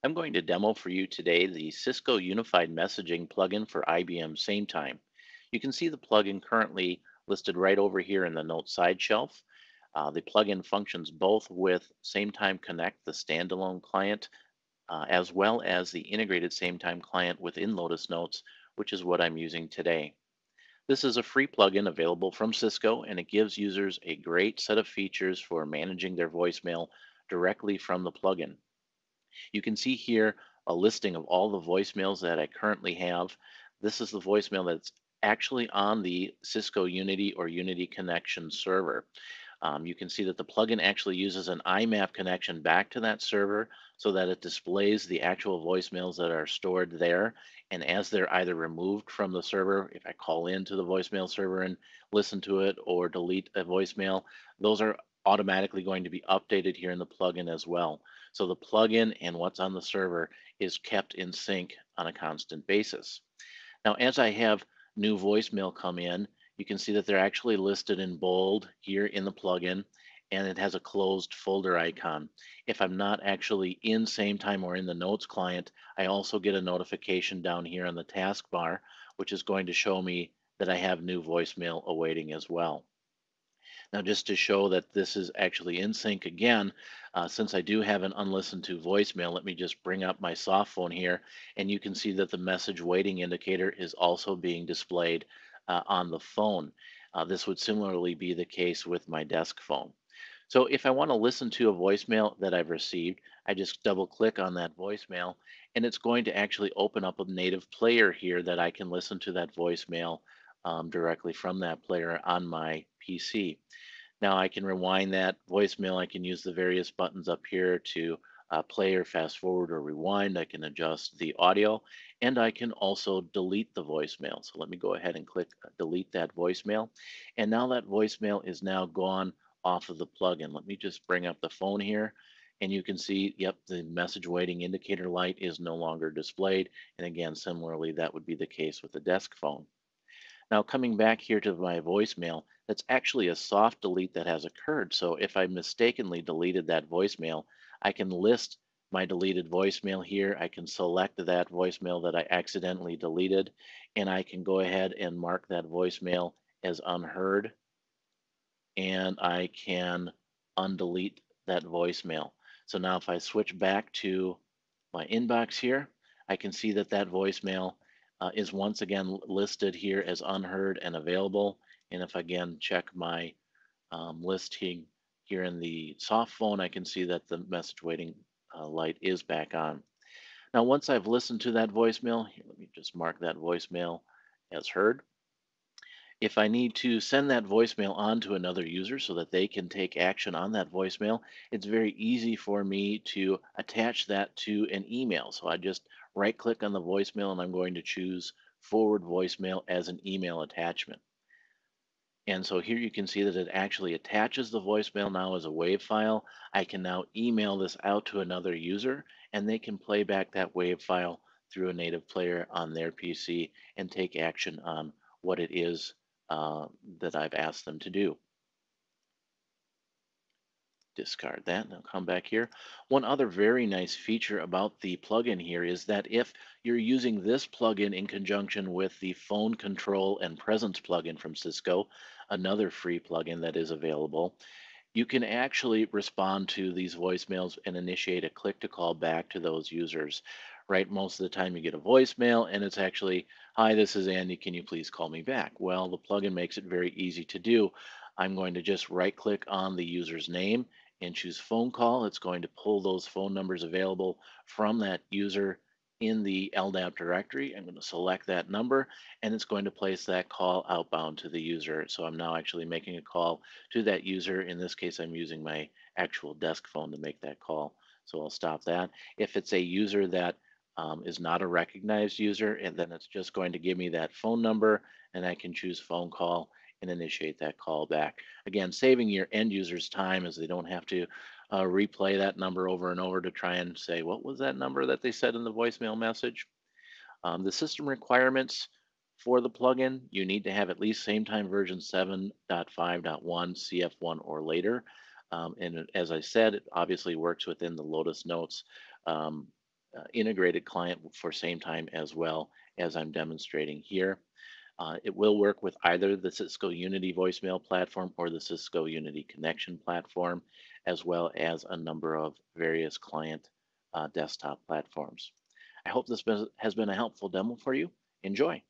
I'm going to demo for you today the Cisco Unified Messaging plugin for IBM Sametime. You can see the plugin currently listed right over here in the Notes side shelf. The plugin functions both with Sametime Connect, the standalone client, as well as the integrated Sametime client within Lotus Notes, which is what I'm using today. This is a free plugin available from Cisco, and it gives users a great set of features for managing their voicemail directly from the plugin. You can see here a listing of all the voicemails that I currently have. This is the voicemail that's actually on the Cisco Unity or Unity Connection server. You can see that the plugin actually uses an IMAP connection back to that server so that it displays the actual voicemails that are stored there. And as they're either removed from the server, if I call into the voicemail server and listen to it or delete a voicemail, those are automatically going to be updated here in the plugin as well. So the plugin and what's on the server is kept in sync on a constant basis. Now, as I have new voicemail come in, you can see that they're actually listed in bold here in the plugin, and it has a closed folder icon. If I'm not actually in Sametime or in the Notes client, I also get a notification down here on the taskbar, which is going to show me that I have new voicemail awaiting as well. Now, just to show that this is actually in sync again, since I do have an unlistened to voicemail, let me just bring up my soft phone here, and you can see that the message waiting indicator is also being displayed on the phone. This would similarly be the case with my desk phone. So if I want to listen to a voicemail that I've received, I just double click on that voicemail, and it's going to actually open up a native player here that I can listen to that voicemail directly from that player on my PC. Now I can rewind that voicemail. I can use the various buttons up here to play or fast forward or rewind. I can adjust the audio, and I can also delete the voicemail. So let me go ahead and click delete that voicemail. And now that voicemail is now gone off of the plugin. Let me just bring up the phone here. And you can see, yep, the message waiting indicator light is no longer displayed. And again, similarly, that would be the case with the desk phone. Now, coming back here to my voicemail, that's actually a soft delete that has occurred. So if I mistakenly deleted that voicemail, I can list my deleted voicemail here. I can select that voicemail that I accidentally deleted, and I can go ahead and mark that voicemail as unheard, and I can undelete that voicemail. So now if I switch back to my inbox here, I can see that that voicemail is once again listed here as unheard and available. And if I again check my listing here in the soft phone, I can see that the message waiting light is back on. Now, once I've listened to that voicemail, here, let me just mark that voicemail as heard. If I need to send that voicemail on to another user so that they can take action on that voicemail, it's very easy for me to attach that to an email. So I just right click on the voicemail and I'm going to choose forward voicemail as an email attachment. And so here you can see that it actually attaches the voicemail now as a WAV file. I can now email this out to another user and they can play back that WAV file through a native player on their PC and take action on what it is that I've asked them to do. Discard that. Now come back here. One other very nice feature about the plugin here is that if you're using this plugin in conjunction with the phone control and presence plugin from Cisco, another free plugin that is available, you can actually respond to these voicemails and initiate a click to call back to those users. Right, most of the time you get a voicemail and it's actually, hi, this is Andy, can you please call me back? Well, the plugin makes it very easy to do. I'm going to just right click on the user's name and choose phone call. It's going to pull those phone numbers available from that user in the LDAP directory. I'm going to select that number and it's going to place that call outbound to the user. So I'm now actually making a call to that user. In this case, I'm using my actual desk phone to make that call. So I'll stop that. If it's a user that is not a recognized user, and then it's just going to give me that phone number, and I can choose phone call and initiate that call back. Again, saving your end users time as they don't have to replay that number over and over to try and say, what was that number that they said in the voicemail message? The system requirements for the plugin, you need to have at least same time version 7.5.1, CF1 or later. And as I said, it obviously works within the Lotus Notes integrated client for same time as well as I'm demonstrating here. It will work with either the Cisco Unity voicemail platform or the Cisco Unity connection platform, as well as a number of various client desktop platforms. I hope this has been a helpful demo for you. Enjoy.